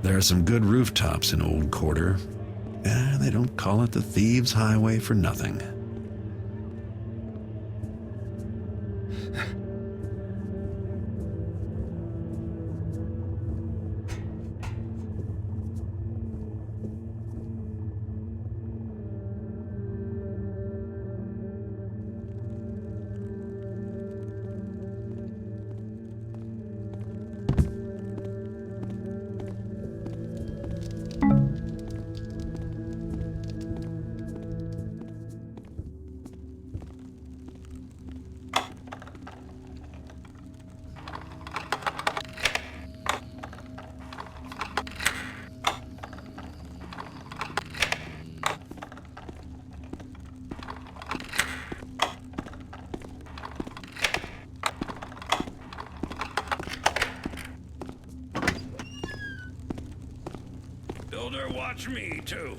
There are some good rooftops in Old Quarter. They don't call it the Thieves' Highway for nothing. Builder, watch me, too.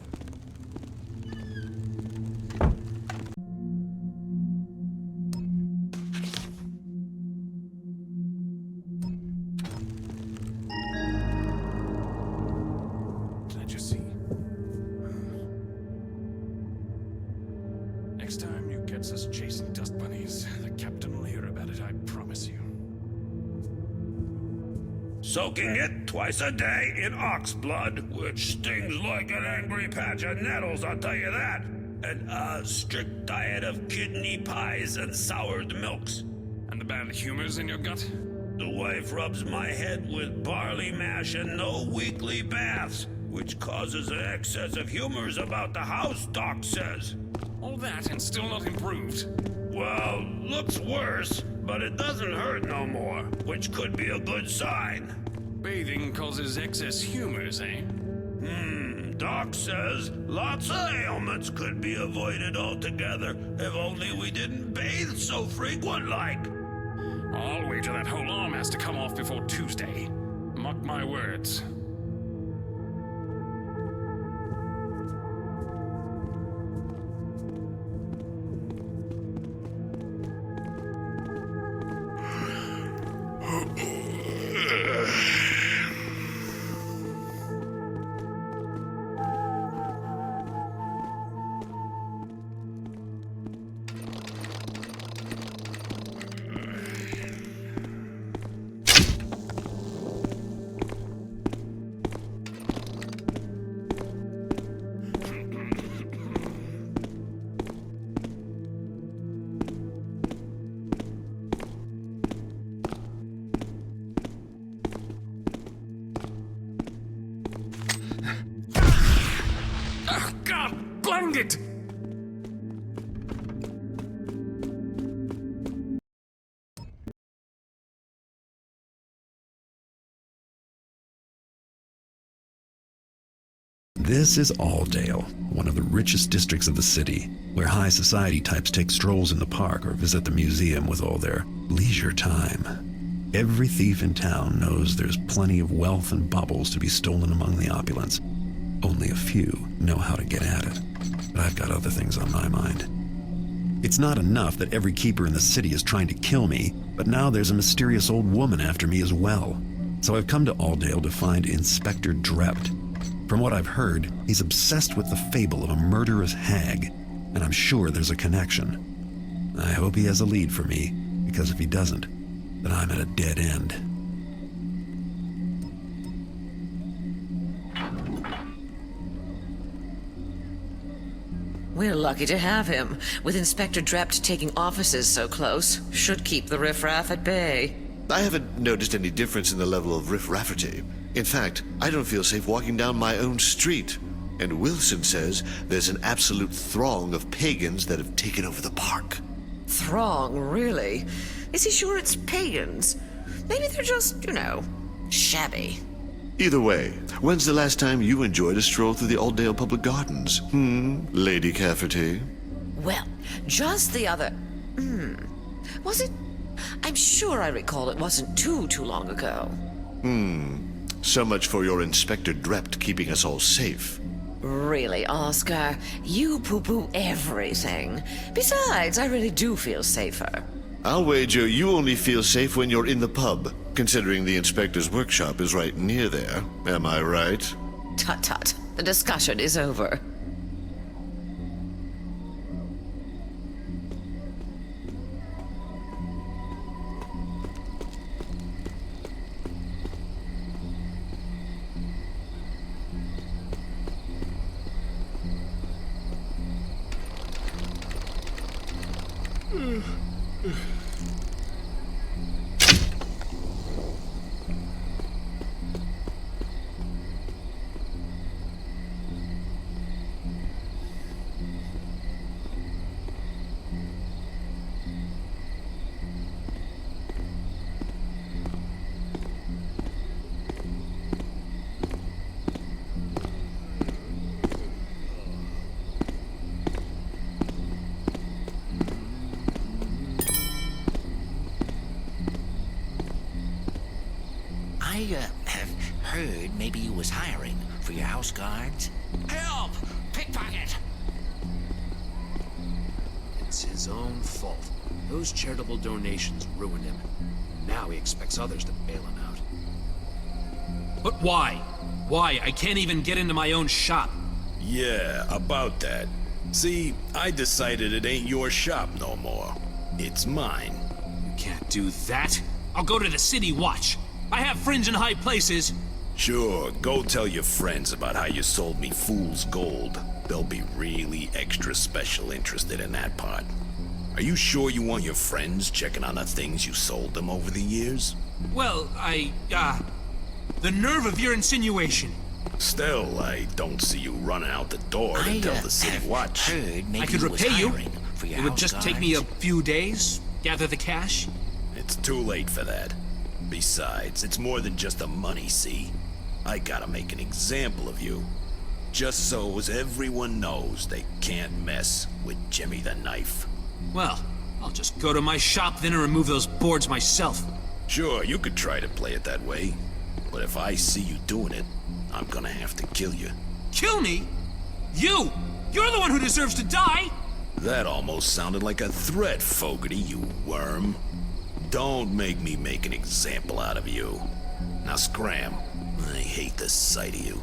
Can I just see? Next time you gets us chasing dust bunnies, the captain will hear about it, I promise you. Soaking it twice a day in ox blood, which stings like an angry patch of nettles, I'll tell you that. And a strict diet of kidney pies and soured milks. And the bad humors in your gut? The wife rubs my head with barley mash and no weekly baths, which causes an excess of humors about the house, Doc says. All that and still not improved. Well, looks worse, but it doesn't hurt no more, which could be a good sign. Bathing causes excess humors, eh? Doc says lots of ailments could be avoided altogether if only we didn't bathe so frequent like. I'll wager that whole arm has to come off before Tuesday. Mark my words. God, blang it! This is Auldale, one of the richest districts of the city, where high society types take strolls in the park or visit the museum with all their leisure time. Every thief in town knows there's plenty of wealth and baubles to be stolen among the opulence. Only a few know how to get at it, but I've got other things on my mind. It's not enough that every keeper in the city is trying to kill me, but now there's a mysterious old woman after me as well. So I've come to Auldale to find Inspector Drept. From what I've heard, he's obsessed with the fable of a murderous hag, and I'm sure there's a connection. I hope he has a lead for me, because if he doesn't, then I'm at a dead end. We're lucky to have him. With Inspector Drept taking offices so close, should keep the riffraff at bay. I haven't noticed any difference in the level of riff-rafferty. In fact, I don't feel safe walking down my own street. And Wilson says there's an absolute throng of pagans that have taken over the park. Throng, really? Is he sure it's pagans? Maybe they're just, shabby. Either way, when's the last time you enjoyed a stroll through the Auldale Public Gardens? Lady Cafferty? Well, just the other... Was it? I'm sure I recall it wasn't too long ago. So much for your Inspector Drept keeping us all safe. Really, Oscar? You poo-poo everything. Besides, I really do feel safer. I'll wager you only feel safe when you're in the pub, considering the inspector's workshop is right near there. Am I right? Tut-tut. The discussion is over. I have heard maybe you was hiring for your house guards. Help! Pickpocket! It's his own fault. Those charitable donations ruined him. Now he expects others to bail him out. But why? Why? I can't even get into my own shop. Yeah, about that. See, I decided it ain't your shop no more. It's mine. You can't do that. I'll go to the city watch. I have friends in high places. Sure, go tell your friends about how you sold me fool's gold. They'll be really extra special interested in that part. Are you sure you want your friends checking on the things you sold them over the years? Well, the nerve of your insinuation. Still, I don't see you running out the door to tell the city watch. Heard maybe I could you was repay you. hiring for your It would house just take me a guards. few days, gather the cash. It's too late for that. Besides, it's more than just the money, see? I gotta make an example of you. Just so as everyone knows they can't mess with Jimmy the Knife. Well, I'll just go to my shop then and remove those boards myself. Sure, you could try to play it that way. But if I see you doing it, I'm gonna have to kill you. Kill me? You! You're the one who deserves to die! That almost sounded like a threat, Fogarty, you worm. Don't make me make an example out of you. Now scram. I hate the sight of you.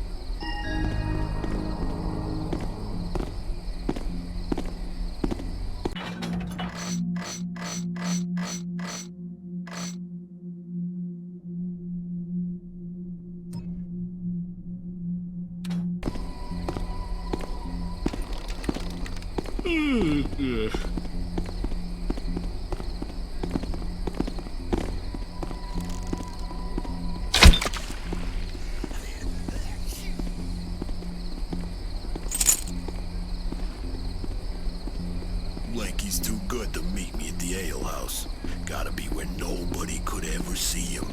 Lanky's too good to meet me at the ale house. Gotta be where nobody could ever see him.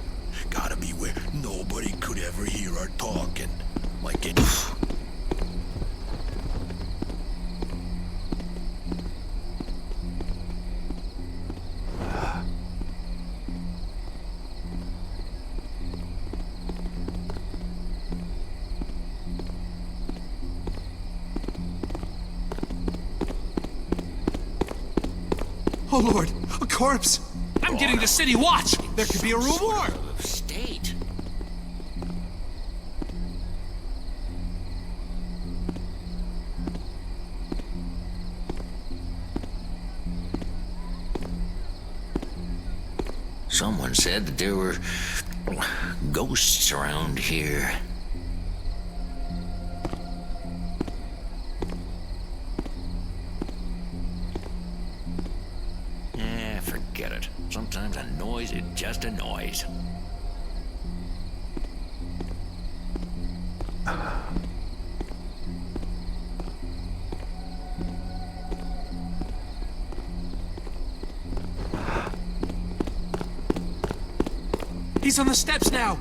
Gotta be where nobody could ever hear our talking. Like it. Oh Lord, a corpse! I'm getting the city watch! There could be a reward! State. Someone said that there were ghosts around here. Forget it. Sometimes a noise is just a noise. He's on the steps now!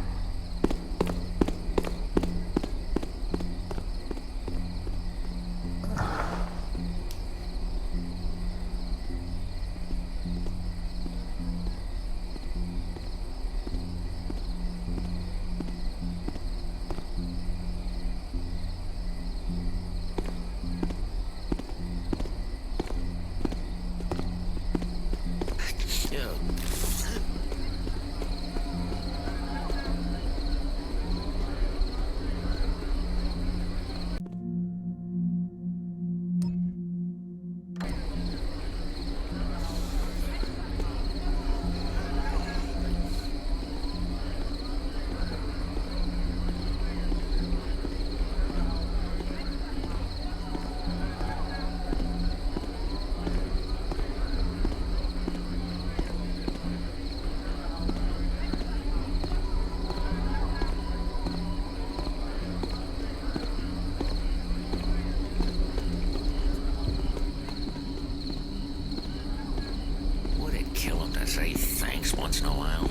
say thanks once in a while.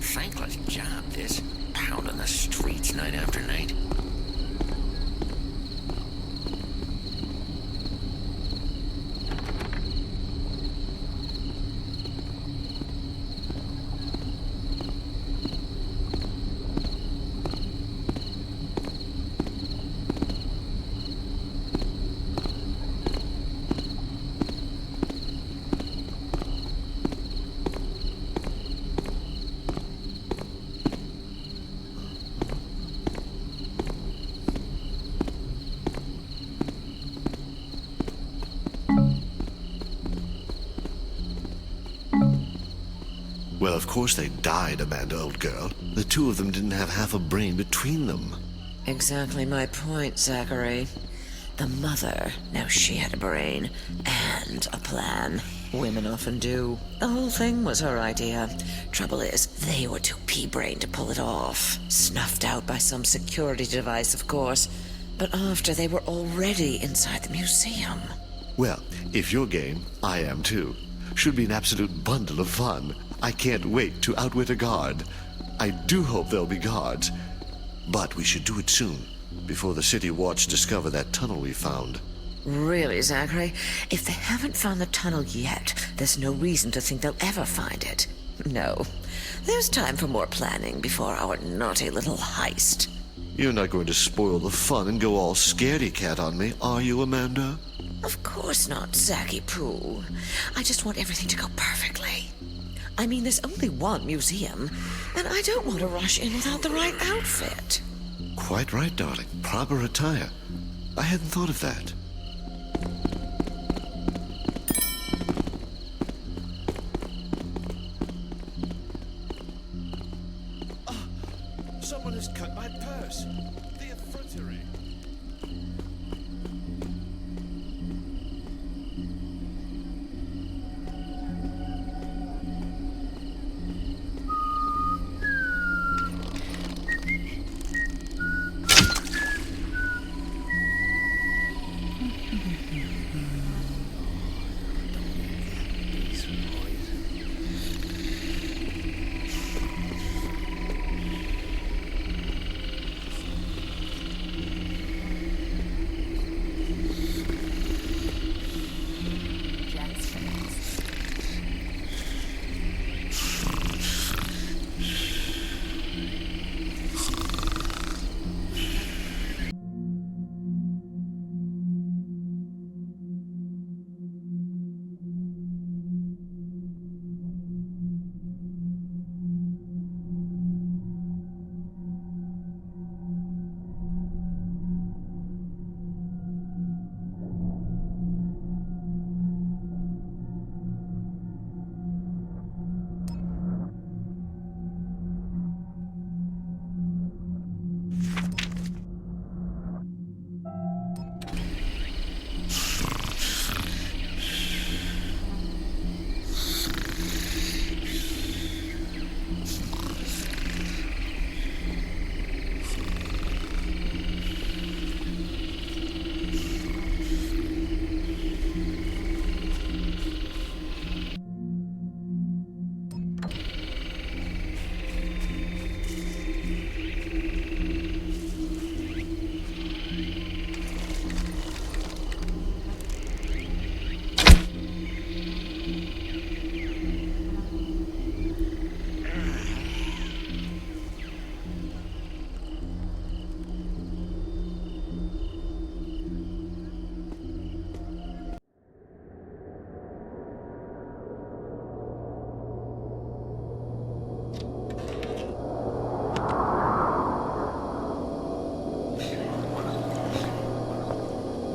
Thankless job, this. Pounding the streets night after night. Well, of course they died, Amanda, old girl. The two of them didn't have half a brain between them. Exactly my point, Zachary. The mother, now she had a brain and a plan. Women often do. The whole thing was her idea. Trouble is, they were too pea-brained to pull it off. Snuffed out by some security device, of course. But after they were already inside the museum. Well, if you're game, I am too. Should be an absolute bundle of fun. I can't wait to outwit a guard. I do hope there'll be guards. But we should do it soon, before the City Watch discover that tunnel we found. Really, Zachary? If they haven't found the tunnel yet, there's no reason to think they'll ever find it. No. There's time for more planning before our naughty little heist. You're not going to spoil the fun and go all scaredy-cat on me, are you, Amanda? Of course not, Zacky Pooh. I just want everything to go perfectly. I mean, there's only one museum, and I don't want to rush in without the right outfit. Quite right, darling. Proper attire. I hadn't thought of that. Someone has cut my purse. The effrontery.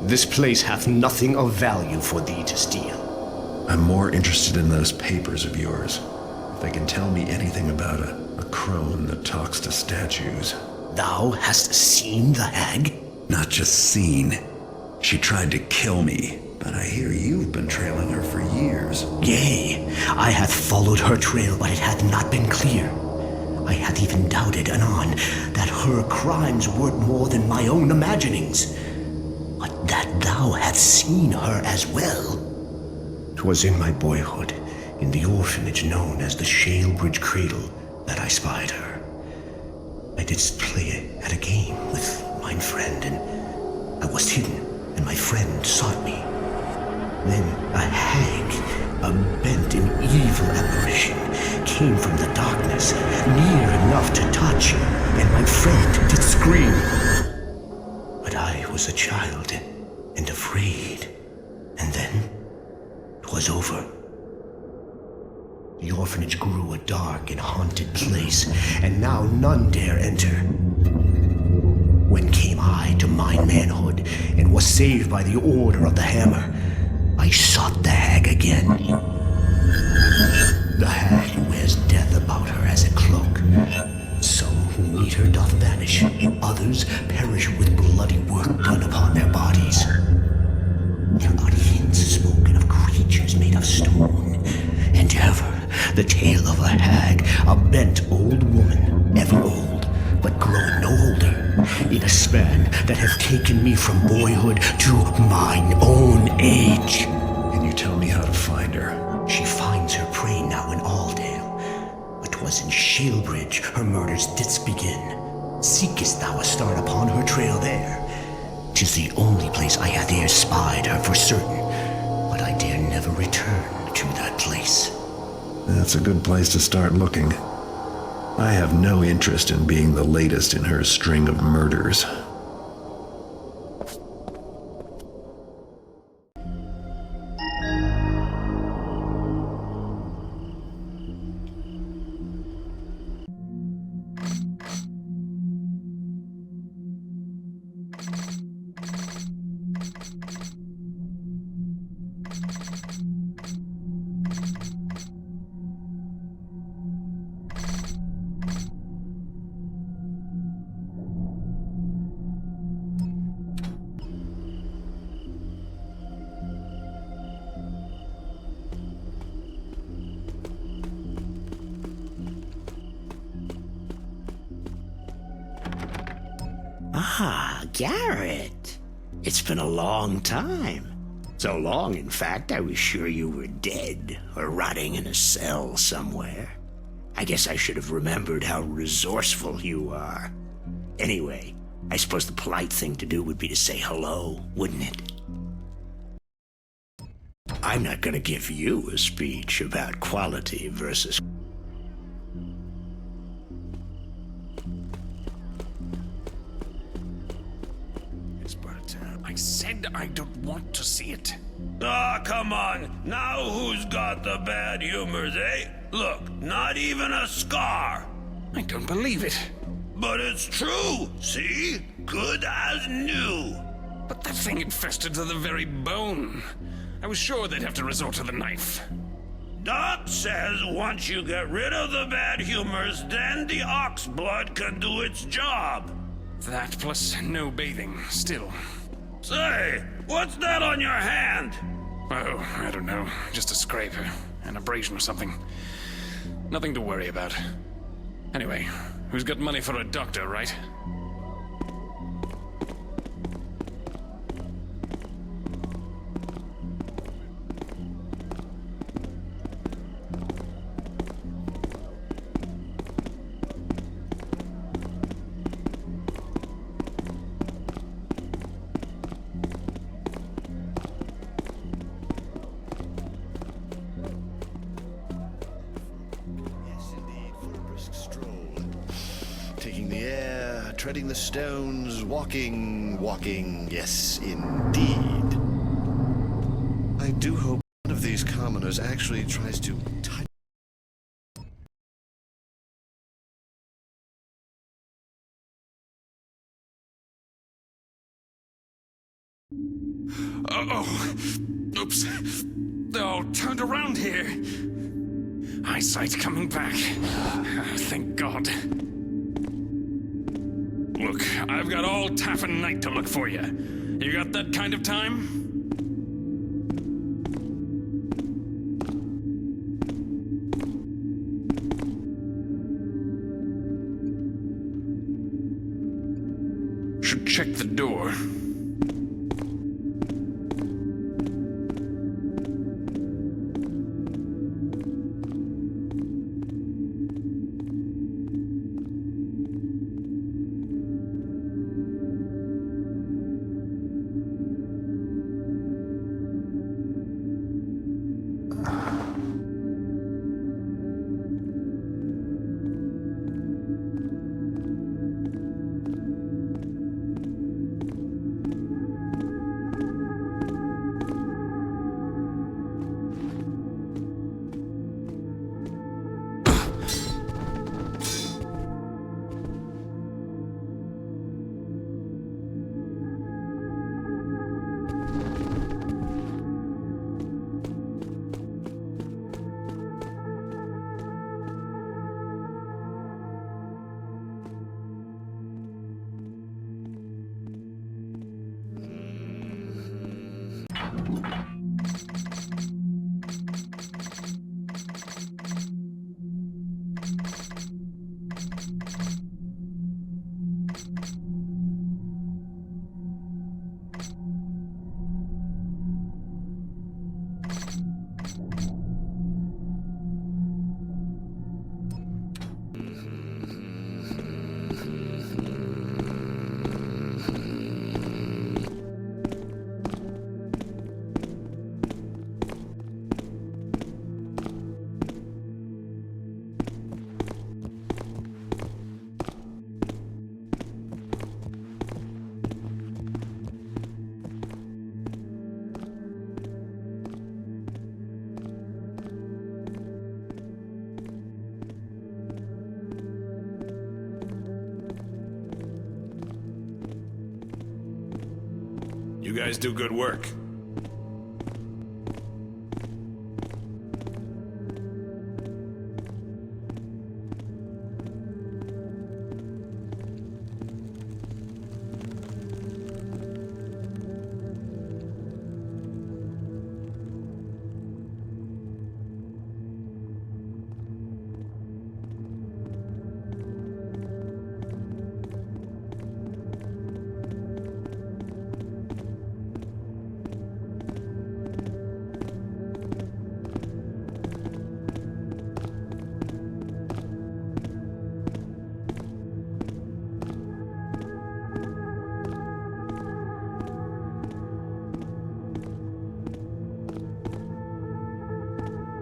This place hath nothing of value for thee to steal. I'm more interested in those papers of yours. If they can tell me anything about a crone that talks to statues. Thou hast seen the hag? Not just seen. She tried to kill me, but I hear you've been trailing her for years. Yea, I hath followed her trail, but it hath not been clear. I hath even doubted anon that her crimes weren't more than my own imaginings. But that thou hadst seen her as well. 'Twas in my boyhood, in the orphanage known as the Shalebridge Cradle that I spied her. I did play at a game with my friend, and I was hidden, and my friend sought me. Then a hag, a bent and evil apparition, came from the darkness, near enough to touch, and my friend did scream. But I was a child and afraid, and then 'twas over. The orphanage grew a dark and haunted place, and now none dare enter. When came I to my manhood, and was saved by the order of the Hammer, I sought the hag again. The hag wears death about her as a cloak. Some who meet her doth vanish, others perish with bloody work done upon their bodies. There are hints spoken of creatures made of stone, and ever the tale of a hag, a bent old woman, ever old, but growing no older, in a span that hath taken me from boyhood to mine own age. Can you tell me how to find her? She finds her prey now in Auldale, but 'twas in Shalebridge her murders didst begin. Seekest thou a start upon her trail there? 'Tis the only place I hath e'er spied her for certain, but I dare never return to that place. That's a good place to start looking. I have no interest in being the latest in her string of murders. Ah, Garrett. It's been a long time. So long, in fact, I was sure you were dead or rotting in a cell somewhere. I guess I should have remembered how resourceful you are. Anyway, I suppose the polite thing to do would be to say hello, wouldn't it? I'm not gonna give you a speech about quality versus... I said I don't want to see it. Ah, come on. Now who's got the bad humors, eh? Look, not even a scar. I don't believe it. But it's true. See? Good as new. But that thing infested to the very bone. I was sure they'd have to resort to the knife. Doc says once you get rid of the bad humors, then the ox blood can do its job. That plus no bathing, still. Say, what's that on your hand? Oh, I don't know. Just a scrape, an abrasion or something. Nothing to worry about. Anyway, who's got money for a doctor, right? Taking the air, treading the stones, walking, yes, indeed. I do hope one of these commoners actually tries to touch... Oh, oops. They're all turned around here. Eyesight coming back. Thank God. Look, I've got all Taffin night to look for you. You got that kind of time? Should check the door. guys do good work.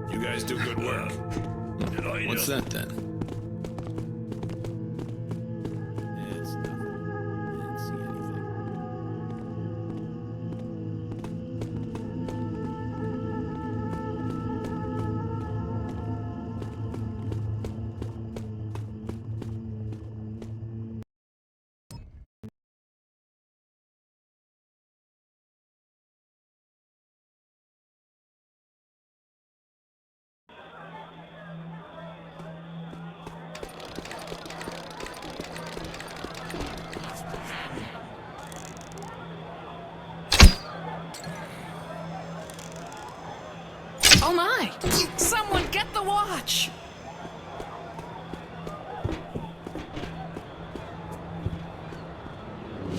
You guys do good work. What's that then? It's nothing. I didn't see anything. Oh my! Someone get the watch!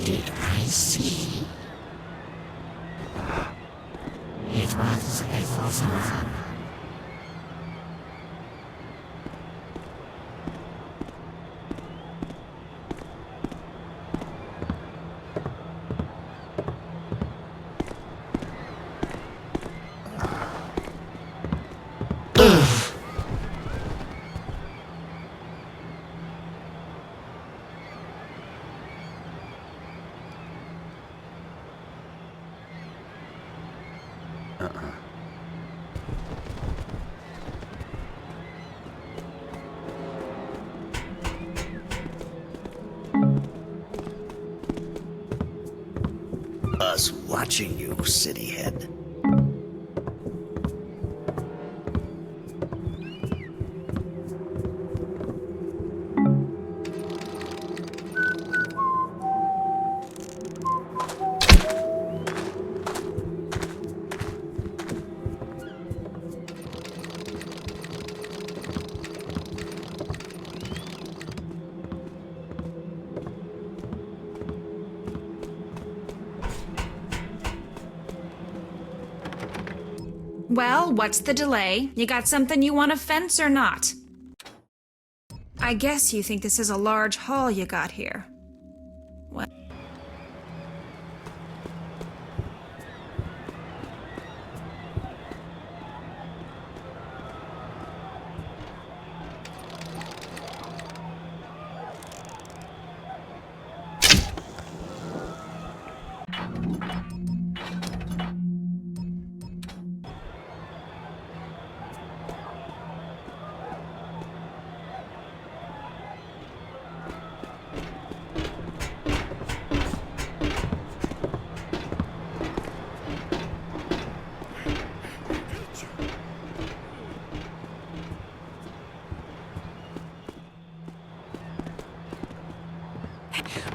Did I see? It was a phenomenon. Us watching you, cityhead. Well, what's the delay? You got something you want to fence or not? I guess you think this is a large haul you got here. Well...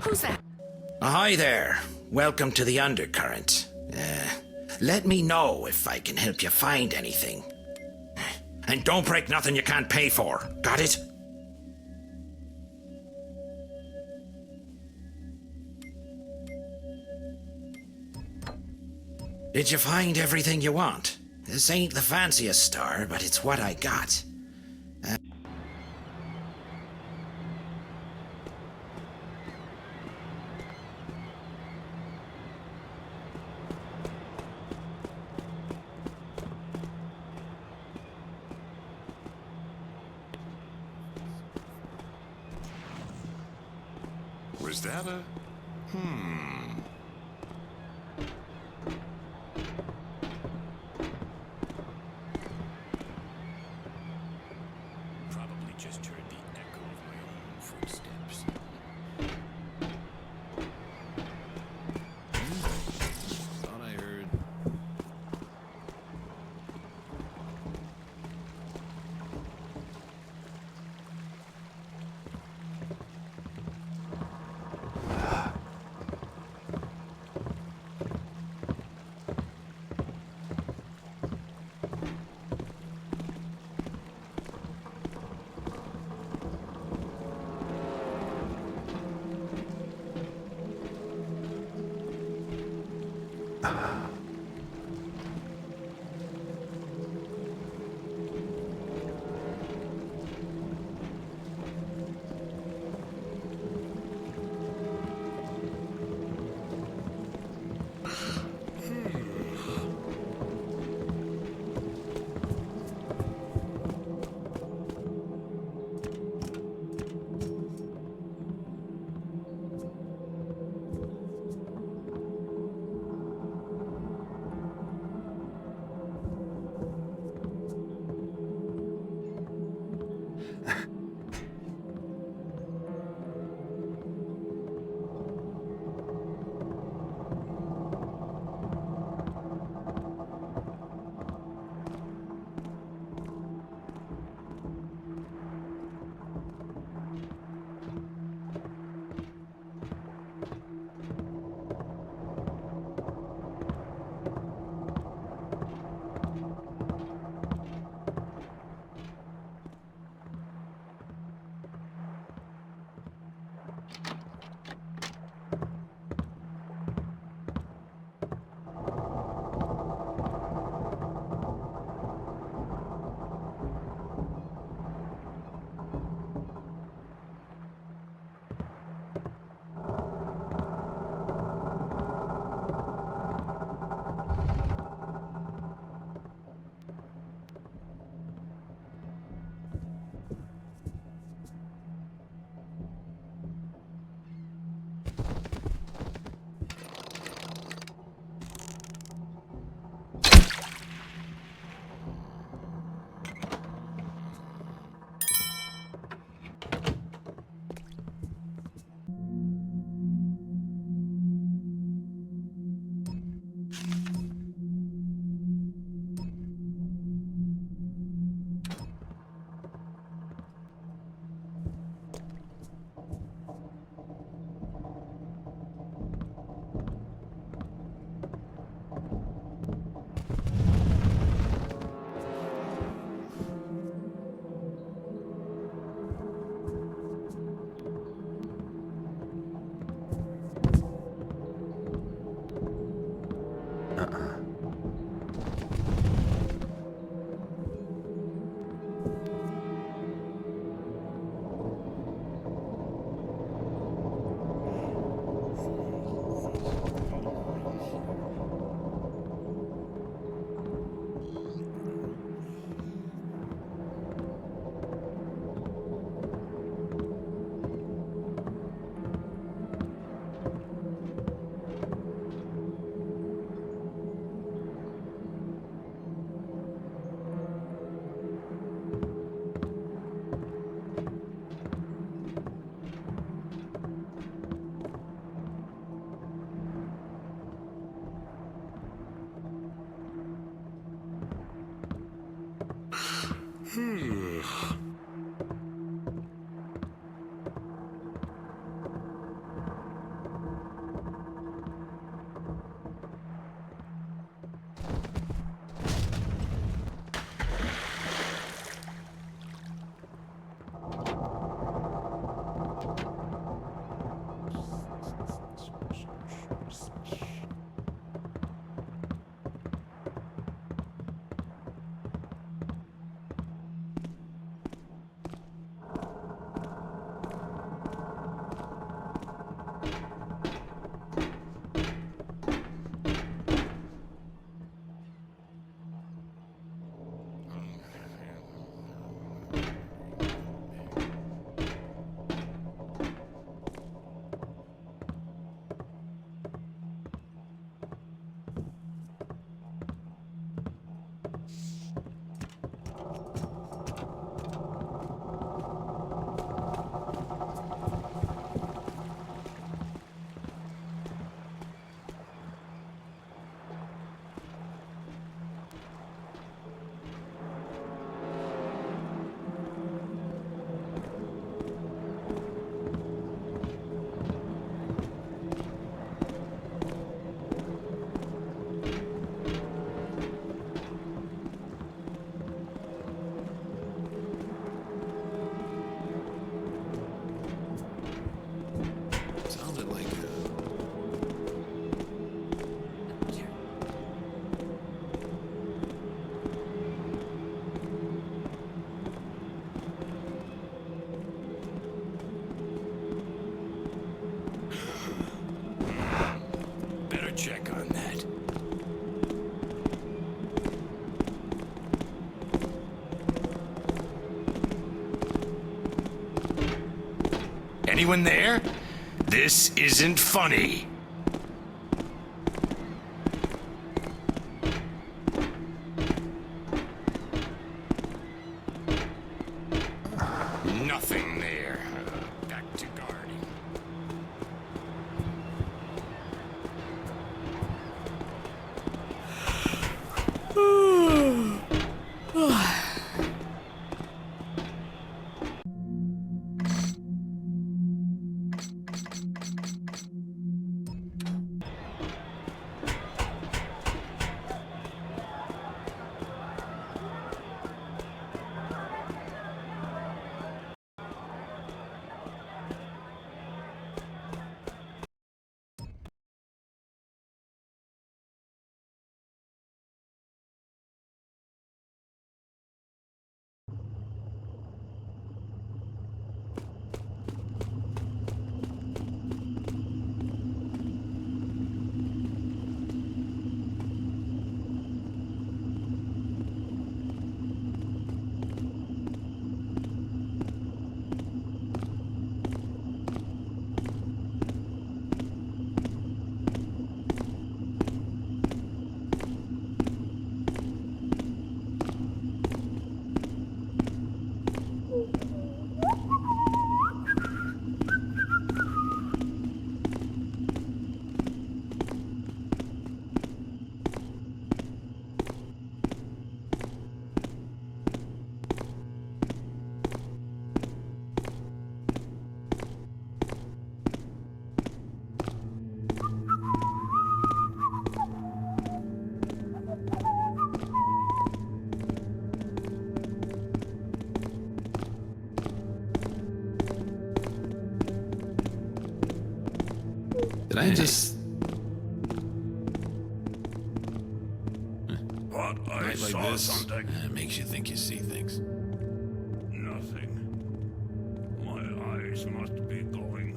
Who's that? Hi there. Welcome to the Undercurrent. Let me know if I can help you find anything. And don't break nothing you can't pay for. Got it? Did you find everything you want? This ain't the fanciest store, but it's what I got. Was that a... Probably just heard the echo of my own footsteps. Anyone there? This isn't funny. nothing there. Back to guarding. Did I just... But I Night like saw this, something. it makes you think you see things. Nothing. My eyes must be going.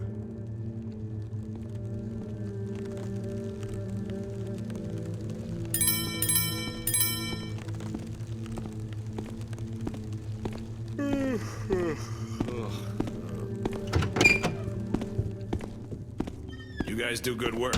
You guys do good work.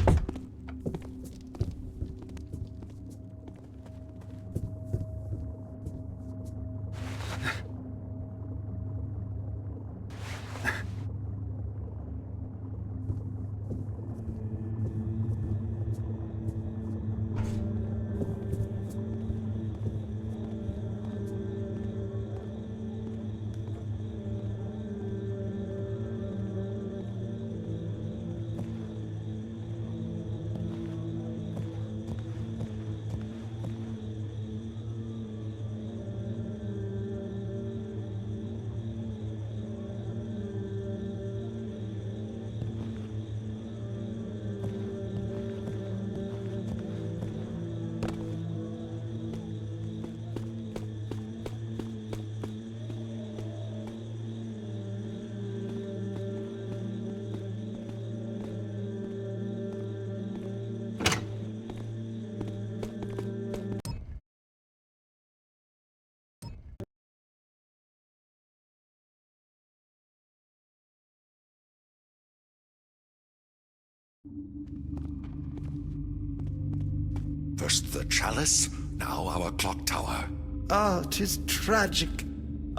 First the chalice, now our clock tower. Ah, 'tis tragic.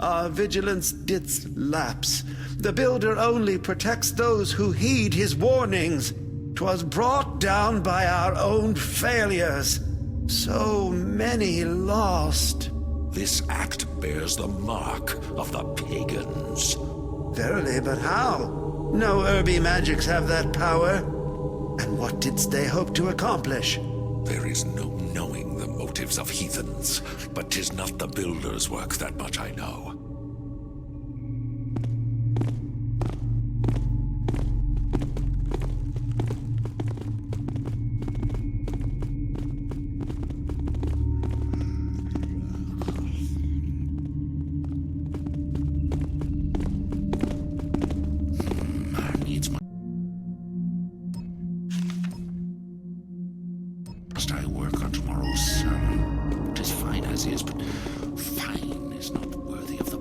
Our vigilance did lapse. The builder only protects those who heed his warnings. 'Twas brought down by our own failures. So many lost. This act bears the mark of the pagans. Verily, but how? No Irby magics have that power. And what didst they hope to accomplish? There is no knowing the motives of heathens, but 'tis not the builder's work, that much I know. I work on tomorrow's sermon. 'Tis fine as is, but fine is not worthy of the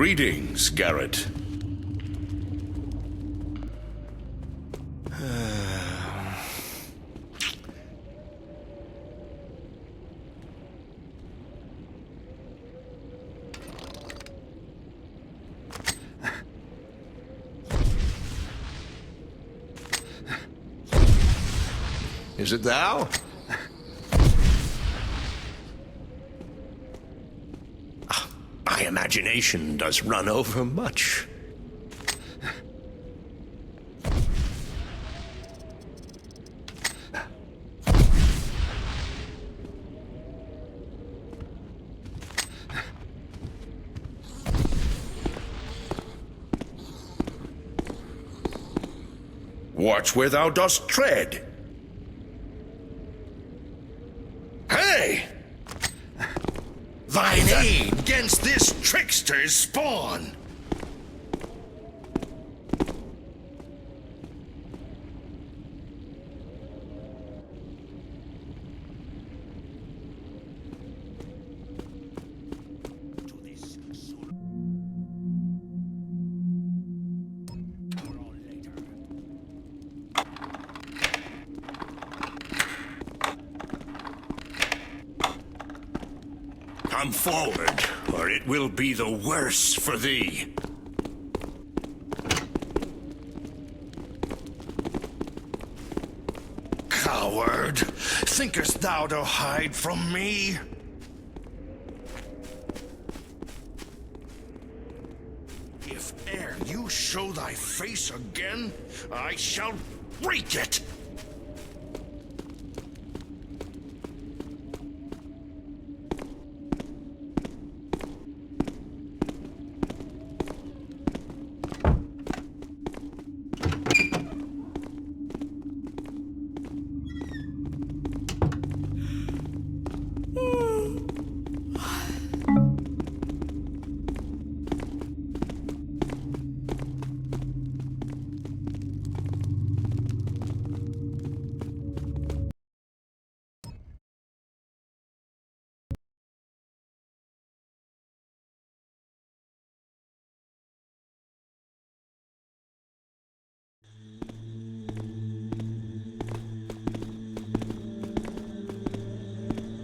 Greetings, Garrett. Is it thou? My imagination does run over much. Watch where thou dost tread. Hey! Thine aid against this trickster's spawn! Come forward, or it will be the worse for thee. Coward! Thinkest thou to hide from me? If e'er you show thy face again, I shall break it!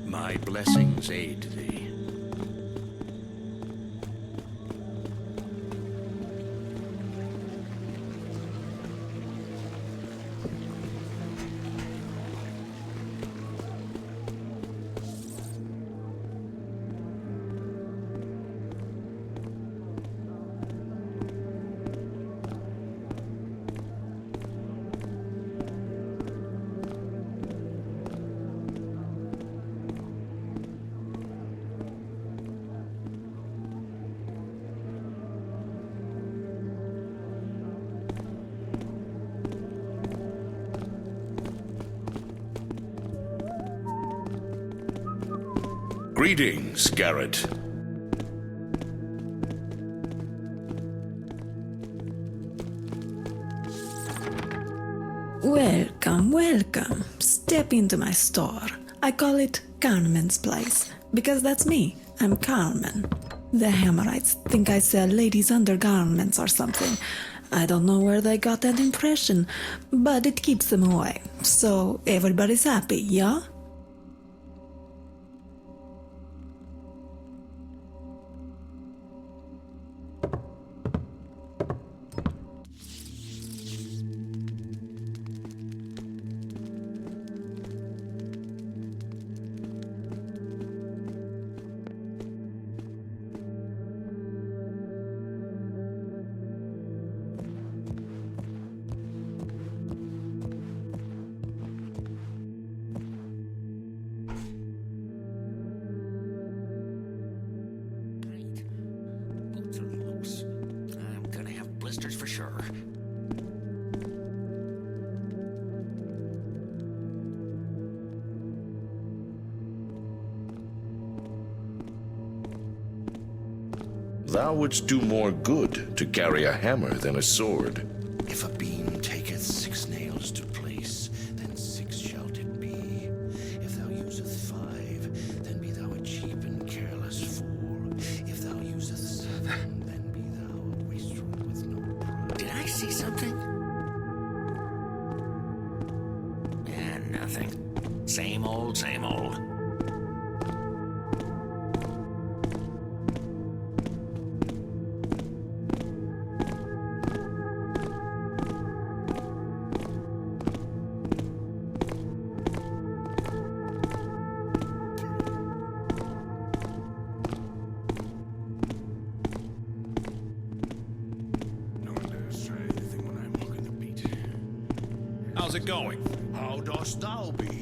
My blessings aid thee. Greetings, Garrett. Welcome, welcome. Step into my store. I call it Carmen's Place, because that's me. I'm Carmen. The Hammerites think I sell ladies' undergarments or something. I don't know where they got that impression, but it keeps them away. So everybody's happy, yeah? I'm gonna have blisters for sure. Thou wouldst do more good to carry a hammer than a sword. If a beam taketh 6 nails to place, then 6 shalt it be. If thou useth 5, then be thou a cheap and careless fool. If thou useth 7, then old, same old. How's it going? How dost thou be?